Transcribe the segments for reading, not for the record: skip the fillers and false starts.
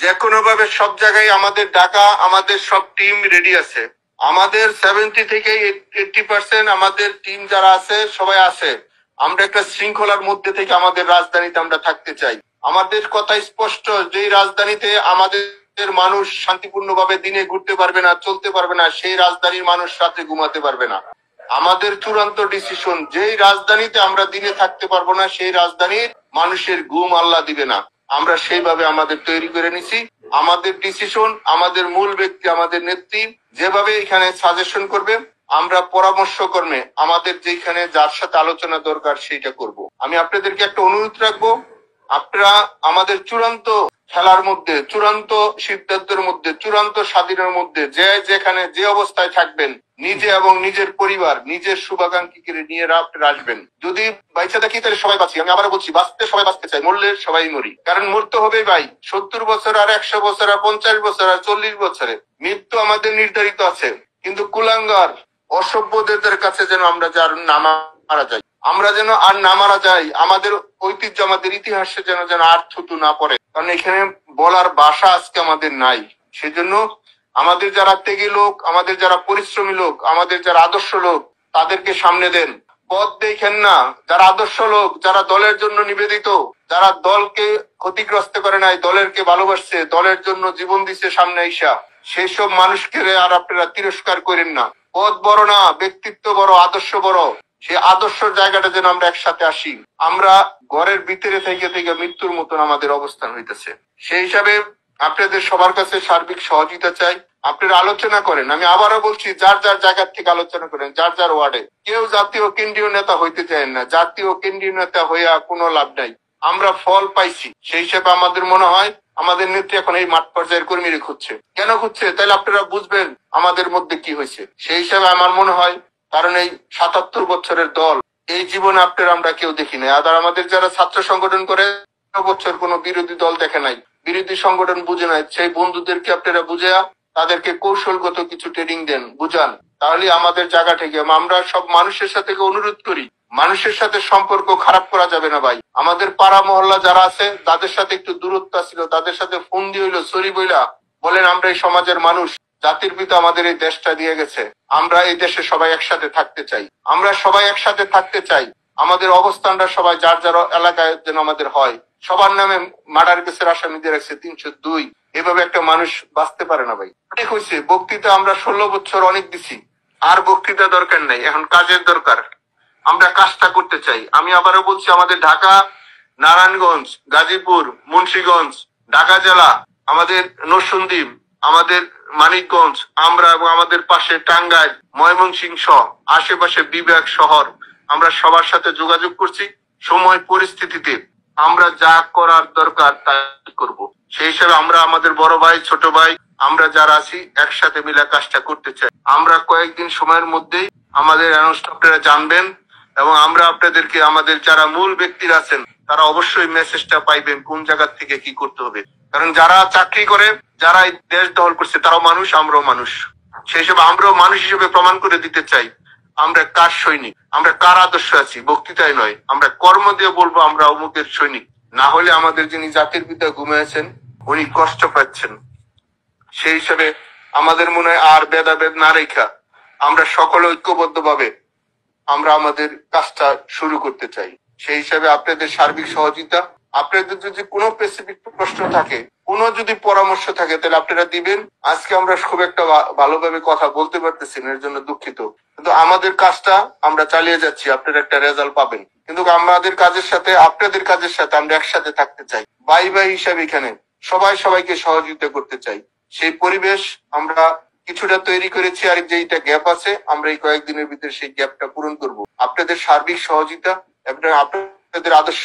যে কোনো ভাবে সব জায়গায় আমাদের ডাকা, আমাদের সব টিম রেডি আছে। আমাদের 70 থেকে 80% আমাদের টিম যারা আছে সবাই আছে। আমরা একটা শৃঙ্খলার মধ্যে থেকে আমাদের রাজধানীতে আমরা থাকতে চাই। আমাদের কথা স্পষ্ট, যে রাজধানীতে আমাদের মানুষ শান্তিপূর্ণভাবে দিনে ঘুরতে পারবে না, চলতে পারবে না, সেই রাজধানীর মানুষ রাতে ঘুমাতে পারবে না। আমাদের চূড়ান্ত ডিসিশন, যেই রাজধানীতে আমরা দিনে থাকতে পারবো না, সেই রাজধানীর মানুষের ঘুম আল্লাহ দিবে না। আমরা সেইভাবে আমাদের তৈরি করে নিছি। আমাদের ডিসিশন, আমাদের মূল ব্যক্তি, আমাদের নেত্রী যেভাবে এখানে সাজেশন করবে, আমরা পরামর্শ কর্মে আমাদের যেখানে যার সাথে আলোচনা দরকার সেইটা করব। আমি আপনাদেরকে একটা অনুরোধ রাখবো, আপনারা আমাদের চূড়ান্ত খেলার মধ্যে, চূড়ান্ত সিদ্ধান্তের মধ্যে, চূড়ান্ত স্বাধীনের মধ্যে যে যেখানে যে অবস্থায় থাকবেন, নিজে এবং নিজের পরিবার, নিজের শুভাকাঙ্ক্ষীকে নিয়ে আপনারা আসবেন। যদি বাইচা থাকি তাহলে সবাই বাঁচি। আমি আবার বলছি, বাঁচতে সবাই বাঁচতে চাই, মরলে সবাই মরি। কারণ মরতে হবে ভাই, 70 বছর আর 100 বছর আর 50 বছর আর 40 বছরে মৃত্যু আমাদের নির্ধারিত আছে। কিন্তু কুলাঙ্গার অসভ্যদের কাছে যেন আমরা যার না মারা যাই, আমরা যেন আর না মারা যাই, আমাদের ঐতিহ্য, আমাদের ইতিহাসে যেন যেন আর থুতু না পড়ে। কারণ এখানে বলার ভাষা আজকে আমাদের নাই। সেজন্য আমাদের যারা ত্যাগী লোক, আমাদের যারা পরিশ্রমী লোক, আমাদের যারা আদর্শ লোক, তাদেরকে সামনে দেন, পথ দেখেন না। যারা আদর্শ লোক, যারা দলের জন্য নিবেদিত, যারা দলকে ক্ষতিগ্রস্ত করে নাই, দলেরকে ভালোবাসছে, দলের জন্য জীবন দিচ্ছে সামনে আইসা, সেই সব মানুষকে আর আপনারা তিরস্কার করেন না। পদ বড় না, ব্যক্তিত্ব বড়, আদর্শ বড়। সেই আদর্শ জায়গাটা যেন আমরা একসাথে আসি। আমরা ঘরের ভিতরে থেকে থেকে মৃত্যুর মতন আমাদের অবস্থান হইতেছে। সেই হিসাবে আপনাদের সবার কাছে সার্বিক সহযোগিতা চাই। আপনারা আলোচনা করেন। আমি আবারও বলছি, যার যার জায়গা থেকে আলোচনা করেন, যার যার ওয়ার্ডে। কেউ জাতীয় কেন্দ্রীয় নেতা হইতে চায় না। জাতীয় কেন্দ্রীয় নেতা হইয়া কোনো লাভ নাই। আমরা ফল পাইছি, সেই হিসেবে আমাদের মনে হয় আমাদের নেত্রী এখন এই মাঠ পর্যায়ের কর্মীরা খুঁজছে। কেন খুঁজছে? তাহলে আপনারা বুঝবেন আমাদের মধ্যে কি হয়েছে। সেই হিসাবে আমার মনে হয়, কারণ এই 77 বছরের দল, এই জীবনে আপনারা আমরা কেউ দেখি নাই। আর আমাদের যারা ছাত্র সংগঠন করে বছর কোনো বিরোধী দল দেখে নাই, বিরোধী সংগঠন বুঝে নাই, সেই বন্ধুদেরকে আপনারা বুঝে তাদেরকে কৌশলগত কিছু ট্রেনিং দেন, বুঝান। তাহলে আমাদের জায়গা থেকে আমরা সব মানুষের সাথে অনুরোধ করি, মানুষের সাথে সম্পর্ক খারাপ করা যাবে না ভাই। আমাদের পাড়া মহল্লা যারা আছে তাদের সাথে একটু দূরত্ব ছিল, তাদের সাথে ফোন দিয়ে হইলো সরি বইলা বলেন, আমরা এই সমাজের মানুষ, জাতির পিতা আমাদের এই দেশটা দিয়ে গেছে, আমরা এই দেশে সবাই একসাথে থাকতে চাই, আমরা সবাই একসাথে থাকতে চাই। আমাদের অবস্থানটা সবাই যার যার এলাকায় যেন আমাদের হয়। সবার নামে মার্ডার কেসের আসামিদের আছে 302। এভাবে একটা মানুষ বাঁচতে পারে না ভাই। ঠিক হয়েছে, বক্তৃতা আমরা 16 বছর অনেক দিছি, আর বক্তৃতা দরকার নাই, এখন কাজের দরকার। আমরা কাজটা করতে চাই। আমি আবারও বলছি, আমাদের ঢাকা, নারায়ণগঞ্জ, গাজীপুর, মুন্সিগঞ্জ, ঢাকা জেলা, আমাদের নরসিংদী, আমাদের মানিকগঞ্জ, আমরা এবং আমাদের পাশে টাঙ্গাইল, ময়মনসিংহ, আশেপাশে বিভাগ, শহর, আমরা সবার সাথে যোগাযোগ করছি। সময় পরিস্থিতিতে আমরা যা করার দরকার তাই করব। সেই হিসাবে আমরা আমাদের বড় ভাই, ছোট ভাই, আমরা যারা আছি একসাথে মিলে কাজটা করতে চাই। আমরা কয়েকদিন সময়ের মধ্যেই আমাদের আপনারা জানবেন, এবং আমরা আপনাদেরকে, আমাদের যারা মূল ব্যক্তিরা আছেন তারা অবশ্যই মেসেজটা পাইবেন কোন জায়গা থেকে কি করতে হবে। কারণ যারা চাকরি করে, যারা এই দেশ দখল করছে, তারাও মানুষ, আমরাও মানুষ। সেই হিসেবে আমরাও মানুষ হিসেবে প্রমাণ করে দিতে চাই আমরা কার সৈনিক, আমরা কার আদর্শ আছি। বক্তৃতায় নয়, আমরা কর্ম দিয়ে বলবো আমরা অমুকের সৈনিক। না হলে আমাদের যিনি জাতির পিতা ঘুমিয়েছেন উনি কষ্ট পাচ্ছেন। সেই হিসাবে আমাদের মনে হয় আর ভেদাভেদ না রেখা আমরা সকলে ঐক্যবদ্ধ ভাবে আমরা আমাদের কাজটা শুরু করতে চাই। সেই হিসাবে আপনাদের সার্বিক সহযোগিতা, আপনাদের যদি কোনো স্পেসিফিক প্রশ্ন থাকে, কোনো যদি পরামর্শ থাকে, তাহলে আপনারা দিবেন। আজকে আমরা খুব একটা ভালোভাবে কথা বলতে পারতেছি না, এর জন্য দুঃখিত। কিন্তু আমাদের কাজটা আমরা চালিয়ে যাচ্ছি, আপনারা একটা রেজাল্ট পাবেন। কিন্তু আমাদের কাজের সাথে, আপনাদের কাজের সাথে আমরা একসাথে থাকতে চাই, ভাই ভাই হিসাবে এখানে সবাই সবাইকে সহযোগিতা করতে চাই। সেই পরিবেশ আমরা কিছুটা তৈরি করেছি, আর যেটা গ্যাপ আছে আমরা এই কয়েকদিনের ভিতরে সেই গ্যাপটা পূরণ করব। আপনাদের সার্বিক সহযোগিতা এবং আপনাদের আদর্শ,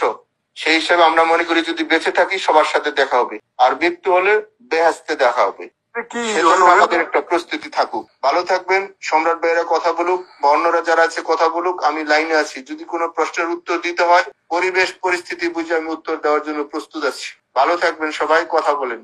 সেই হিসাবে আমরা মনে করি যদি বেঁচে থাকি সবার সাথে দেখা হবে, আর মৃত্যু হলে বেহেশতে দেখা হবে। সেজন্য আমাদের একটা প্রস্তুতি থাকুক। ভালো থাকবেন। সম্রাট ভাইয়েরা কথা বলুক বা অন্যরা যারা আছে কথা বলুক, আমি লাইনে আছি। যদি কোনো প্রশ্নের উত্তর দিতে হয়, পরিবেশ পরিস্থিতি বুঝে আমি উত্তর দেওয়ার জন্য প্রস্তুত আছি। ভালো থাকবেন সবাই, কথা বলেন।